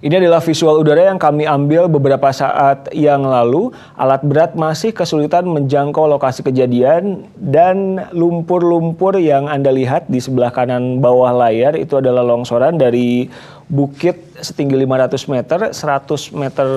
Ini adalah visual udara yang kami ambil beberapa saat yang lalu. Alat berat masih kesulitan menjangkau lokasi kejadian dan lumpur-lumpur yang Anda lihat di sebelah kanan bawah layar itu adalah longsoran dari bukit setinggi 500 meter, 100 meter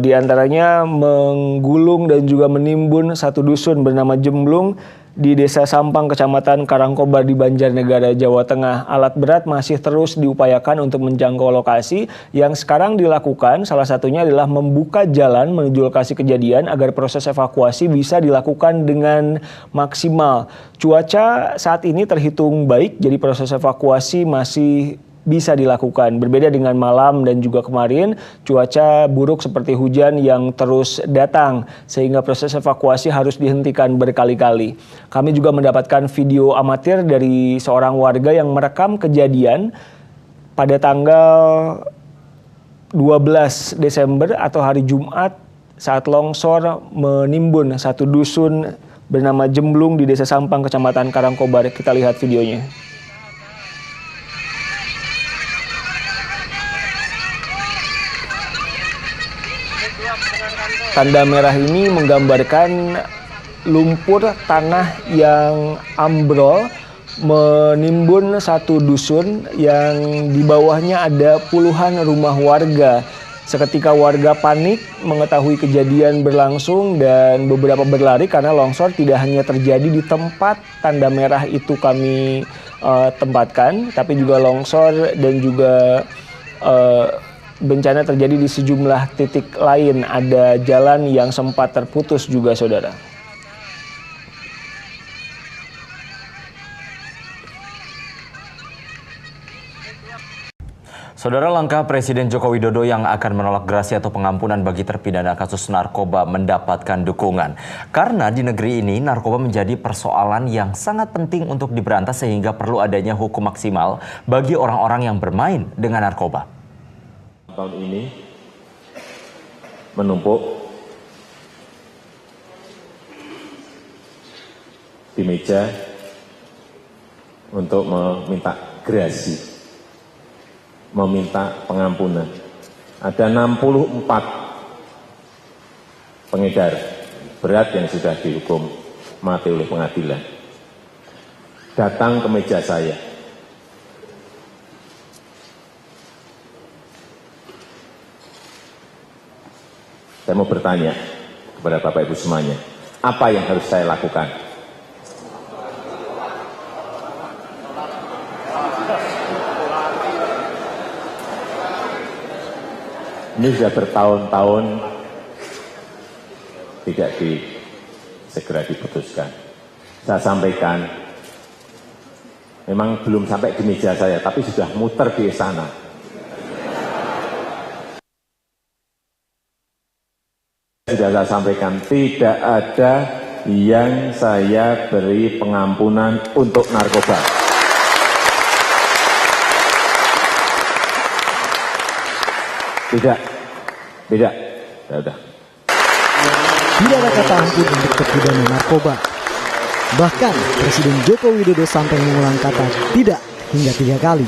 di antaranya menggulung dan juga menimbun satu dusun bernama Jemblung di Desa Sampang, Kecamatan Karangkobar di Banjarnegara, Jawa Tengah. Alat berat masih terus diupayakan untuk menjangkau lokasi. Yang sekarang dilakukan salah satunya adalah membuka jalan menuju lokasi kejadian agar proses evakuasi bisa dilakukan dengan maksimal. Cuaca saat ini terhitung baik, jadi proses evakuasi masih bisa dilakukan. Berbeda dengan malam dan juga kemarin, cuaca buruk seperti hujan yang terus datang sehingga proses evakuasi harus dihentikan berkali-kali. Kami juga mendapatkan video amatir dari seorang warga yang merekam kejadian pada tanggal 12 Desember atau hari Jumat saat longsor menimbun satu dusun bernama Jemblung di Desa Sampang, Kecamatan Karangkobar. Kita lihat videonya. Tanda merah ini menggambarkan lumpur tanah yang ambrol menimbun satu dusun yang di bawahnya ada puluhan rumah warga. Seketika warga panik mengetahui kejadian berlangsung dan beberapa berlari karena longsor tidak hanya terjadi di tempat tanda merah itu kami tempatkan, tapi juga longsor dan juga bencana terjadi di sejumlah titik lain. Ada jalan yang sempat terputus juga, saudara. Saudara, langkah Presiden Joko Widodo yang akan menolak grasi atau pengampunan bagi terpidana kasus narkoba mendapatkan dukungan. Karena di negeri ini narkoba menjadi persoalan yang sangat penting untuk diberantas sehingga perlu adanya hukum maksimal bagi orang-orang yang bermain dengan narkoba. Tahun ini menumpuk di meja untuk meminta grasi, meminta pengampunan. Ada 64 pengedar berat yang sudah dihukum mati oleh pengadilan. Datang ke meja saya. Saya mau bertanya kepada Bapak Ibu semuanya, apa yang harus saya lakukan? Ini sudah bertahun-tahun tidak segera diputuskan. Saya sampaikan, memang belum sampai di meja saya, tapi sudah muter di istana. Sudah saya sampaikan, tidak ada yang saya beri pengampunan untuk narkoba. Tidak. Sudah. Tidak ada kata ampun untuk terpidana narkoba. Bahkan Presiden Joko Widodo sampai mengulang kata tidak hingga 3 kali.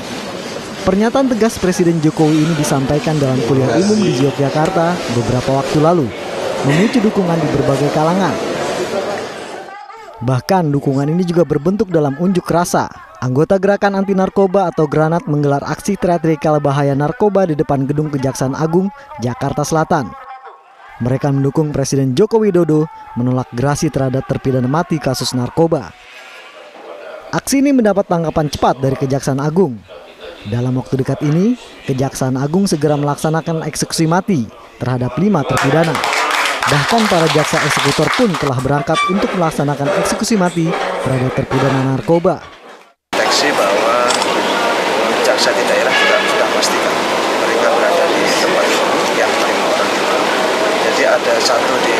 Pernyataan tegas Presiden Jokowi ini disampaikan dalam kuliah umum di Yogyakarta beberapa waktu lalu, memicu dukungan di berbagai kalangan. Bahkan dukungan ini juga berbentuk dalam unjuk rasa. Anggota Gerakan Anti Narkoba atau Granat menggelar aksi teatrikal bahaya narkoba di depan Gedung Kejaksaan Agung, Jakarta Selatan. Mereka mendukung Presiden Joko Widodo menolak grasi terhadap terpidana mati kasus narkoba. Aksi ini mendapat tanggapan cepat dari Kejaksaan Agung. Dalam waktu dekat ini, Kejaksaan Agung segera melaksanakan eksekusi mati terhadap 5 terpidana. Bahkan para jaksa eksekutor pun telah berangkat untuk melaksanakan eksekusi mati terhadap terpidana narkoba. Deteksi bahwa jaksa di daerah juga sudah pastikan mereka berada di tempat yang 5 orang itu. Jadi ada satu di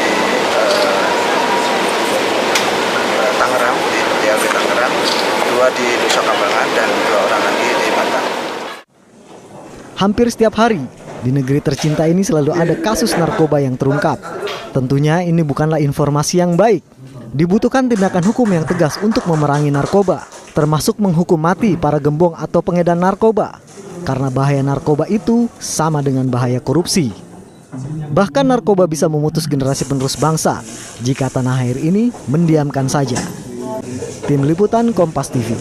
Tangerang, di PLB Tangerang, 2 di Nusa Kambangan, dan 2 orang lagi di Batam. Hampir setiap hari, di negeri tercinta ini selalu ada kasus narkoba yang terungkap. Tentunya ini bukanlah informasi yang baik. Dibutuhkan tindakan hukum yang tegas untuk memerangi narkoba, termasuk menghukum mati para gembong atau pengedar narkoba. karena bahaya narkoba itu sama dengan bahaya korupsi. Bahkan narkoba bisa memutus generasi penerus bangsa jika tanah air ini mendiamkan saja. Tim Liputan Kompas TV.